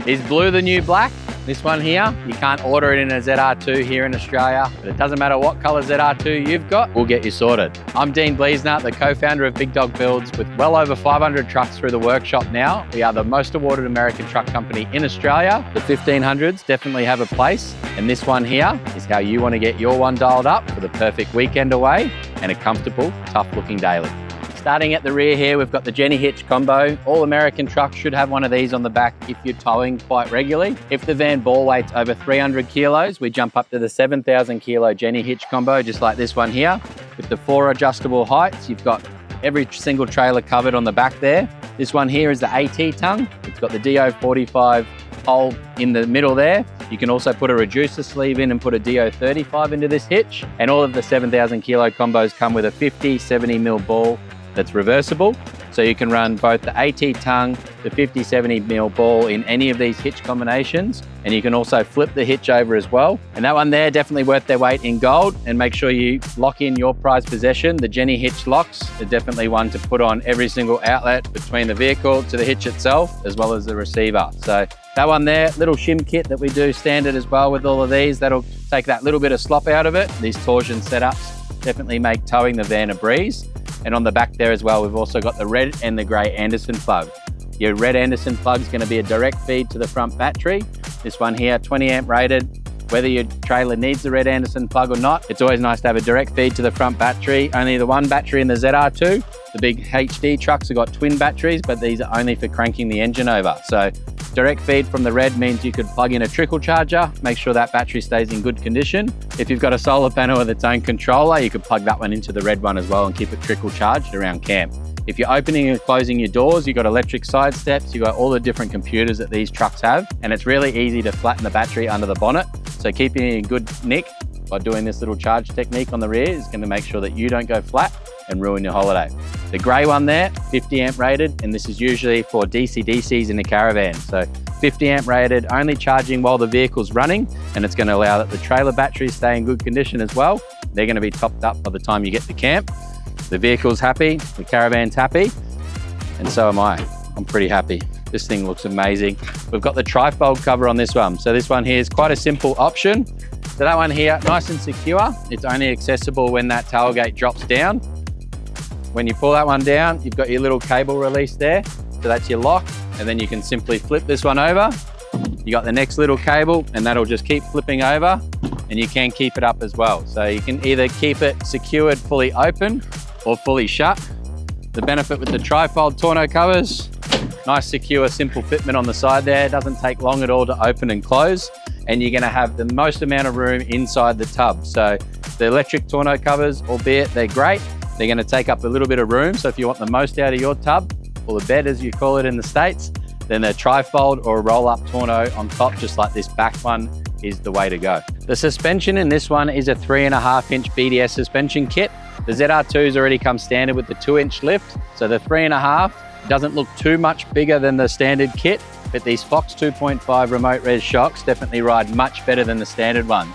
Is blue the new black? This one here, you can't order it in a ZR2 here in Australia, but it doesn't matter what color ZR2 you've got, we'll get you sorted. I'm Dean Bliesner, the co-founder of Big Dog Builds, with well over 500 trucks through the workshop now. We are the most awarded American truck company in Australia. The 1500s definitely have a place, and this one here is how you want to get your one dialed up for the perfect weekend away and a comfortable, tough-looking daily. Starting at the rear here, we've got the Jenny Hitch combo. All American trucks should have one of these on the back if you're towing quite regularly. If the van ball weight's over 300 kilos, we jump up to the 7,000 kilo Jenny Hitch combo, just like this one here. With the 4 adjustable heights, you've got every single trailer covered on the back there. This one here is the AT tongue. It's got the DO45 hole in the middle there. You can also put a reducer sleeve in and put a DO35 into this hitch. And all of the 7,000 kilo combos come with a 50, 70 mil ball that's reversible. So you can run both the AT tongue, the 50, 70 mil ball in any of these hitch combinations. And you can also flip the hitch over as well. And that one there, definitely worth their weight in gold. And make sure you lock in your prized possession. The Jenny Hitch locks are definitely one to put on every single outlet between the vehicle to the hitch itself, as well as the receiver. So that one there, little shim kit that we do standard as well with all of these. That'll take that little bit of slop out of it. These torsion setups definitely make towing the van a breeze. And on the back there as well, we've also got the red and the grey Anderson plug. Your red Anderson plug is going to be a direct feed to the front battery. This one here, 20 amp rated. Whether your trailer needs the red Anderson plug or not, it's always nice to have a direct feed to the front battery. Only the one battery in the ZR2. The big HD trucks have got twin batteries, but these are only for cranking the engine over. So direct feed from the red means you could plug in a trickle charger, make sure that battery stays in good condition. If you've got a solar panel with its own controller, you could plug that one into the red one as well and keep it trickle charged around camp. If you're opening and closing your doors, you've got electric side steps, you've got all the different computers that these trucks have, and it's really easy to flatten the battery under the bonnet. So keeping it in good nick by doing this little charge technique on the rear is going to make sure that you don't go flat and ruin your holiday. The grey one there, 50 amp rated, and this is usually for DC-DCs in a caravan. So 50 amp rated, only charging while the vehicle's running, and it's going to allow that the trailer batteries stay in good condition as well. They're going to be topped up by the time you get to camp. The vehicle's happy, the caravan's happy, and so am I. I'm pretty happy. This thing looks amazing. We've got the trifold cover on this one. So this one here is quite a simple option. So that one here, nice and secure. It's only accessible when that tailgate drops down. When you pull that one down, you've got your little cable release there. So that's your lock. And then you can simply flip this one over. You got the next little cable, and that'll just keep flipping over, and you can keep it up as well. So you can either keep it secured fully open or fully shut. The benefit with the trifold tonneau covers, nice, secure, simple fitment on the side there. It doesn't take long at all to open and close, and you're gonna have the most amount of room inside the tub. So the electric tonneau covers, albeit they're great, they're gonna take up a little bit of room. So if you want the most out of your tub, or the bed as you call it in the States, then a trifold or a roll-up tonneau on top, just like this back one, is the way to go. The suspension in this one is a 3.5-inch BDS suspension kit. The ZR2s already come standard with the 2-inch lift, so the 3.5 doesn't look too much bigger than the standard kit, but these Fox 2.5 remote res shocks definitely ride much better than the standard ones.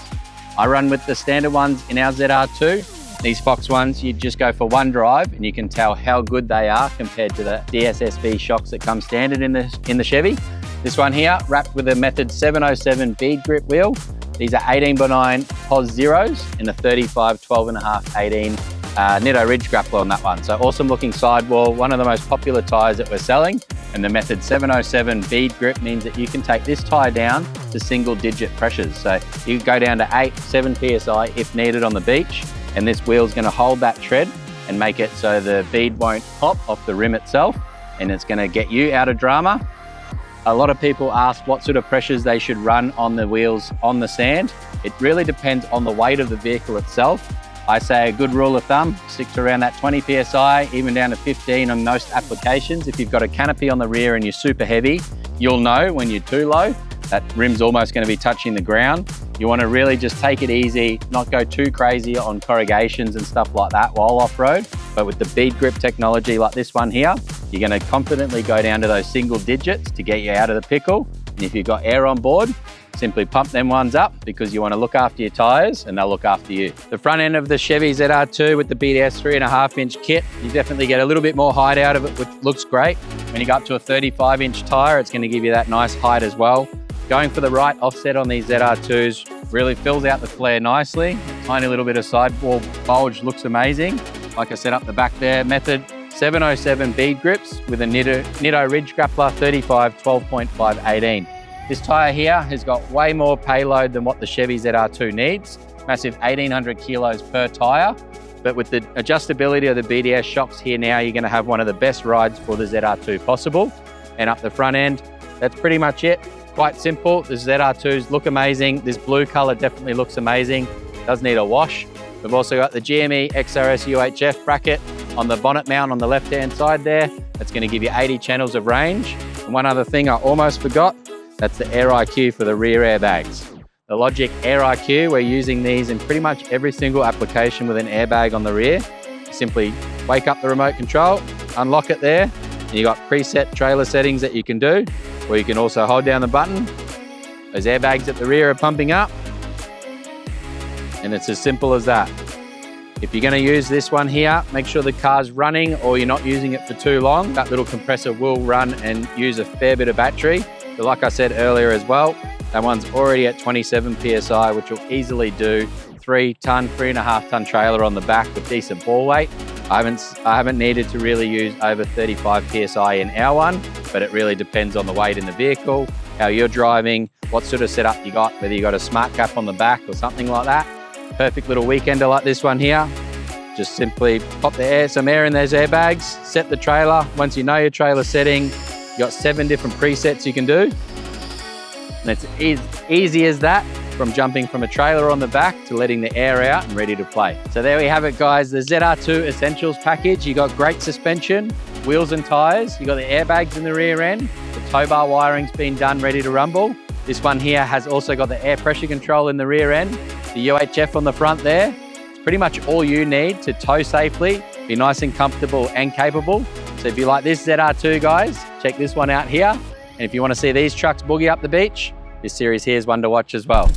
I run with the standard ones in our ZR2. These Fox ones, you just go for one drive and you can tell how good they are compared to the DSSV shocks that come standard in the Chevy. This one here, wrapped with a Method 707 bead grip wheel. These are 18x9 POS zeros and a 35, 12.5, 18 Nitto Ridge grappler on that one. So awesome looking sidewall, one of the most popular tyres that we're selling. And the Method 707 bead grip means that you can take this tyre down to single digit pressures. So you can go down to 8, 7 PSI if needed on the beach. And this wheel's gonna hold that tread and make it so the bead won't pop off the rim itself, and it's gonna get you out of drama. A lot of people ask what sort of pressures they should run on the wheels on the sand. It really depends on the weight of the vehicle itself. I say a good rule of thumb, stick to around that 20 PSI, even down to 15 on most applications. If you've got a canopy on the rear and you're super heavy, you'll know when you're too low. That rim's almost going to be touching the ground. You want to really just take it easy, not go too crazy on corrugations and stuff like that while off-road. But with the bead grip technology like this one here, you're going to confidently go down to those single digits to get you out of the pickle. And if you've got air on board, Simply pump them ones up because you want to look after your tires and they'll look after you. The front end of the Chevy ZR2 with the BDS 3.5-inch kit, you definitely get a little bit more height out of it, which looks great. When you go up to a 35-inch tire, it's going to give you that nice height as well. Going for the right offset on these ZR2s really fills out the flare nicely. A tiny little bit of sidewall bulge looks amazing. Like I said up the back there, method 707 bead grips with a Nitto Ridge Grappler 35 12.5 18. This tyre here has got way more payload than what the Chevy ZR2 needs. Massive 1,800 kilos per tyre. But with the adjustability of the BDS shocks here now, you're gonna have one of the best rides for the ZR2 possible. And up the front end, that's pretty much it. Quite simple. The ZR2s look amazing. This blue color definitely looks amazing. Does need a wash. We've also got the GME XRS UHF bracket on the bonnet mount on the left-hand side there. That's gonna give you 80 channels of range. And one other thing I almost forgot, that's the Air IQ for the rear airbags. The Logic Air IQ, we're using these in pretty much every single application with an airbag on the rear. Simply wake up the remote control, unlock it there, and you've got preset trailer settings that you can do, or you can also hold down the button. Those airbags at the rear are pumping up, and it's as simple as that. If you're gonna use this one here, make sure the car's running or you're not using it for too long. That little compressor will run and use a fair bit of battery. But like I said earlier as well, that one's already at 27 PSI, which will easily do 3.5 ton trailer on the back with decent ball weight. I haven't needed to really use over 35 PSI in our one, but it really depends on the weight in the vehicle, how you're driving, what sort of setup you got, whether you got a smart cap on the back or something like that. Perfect little weekender like this one here. Just simply pop some air in those airbags, set the trailer. Once you know your trailer setting, you got 7 different presets you can do. And it's easy as that, from jumping from a trailer on the back to letting the air out and ready to play. So there we have it, guys, the ZR2 Essentials package. You got great suspension, wheels and tires. You got the airbags in the rear end. The tow bar wiring's been done, ready to rumble. This one here has also got the air pressure control in the rear end, the UHF on the front there. It's pretty much all you need to tow safely, be nice and comfortable and capable. So if you like this ZR2, guys, check this one out here. And if you want to see these trucks boogie up the beach, this series here is one to watch as well.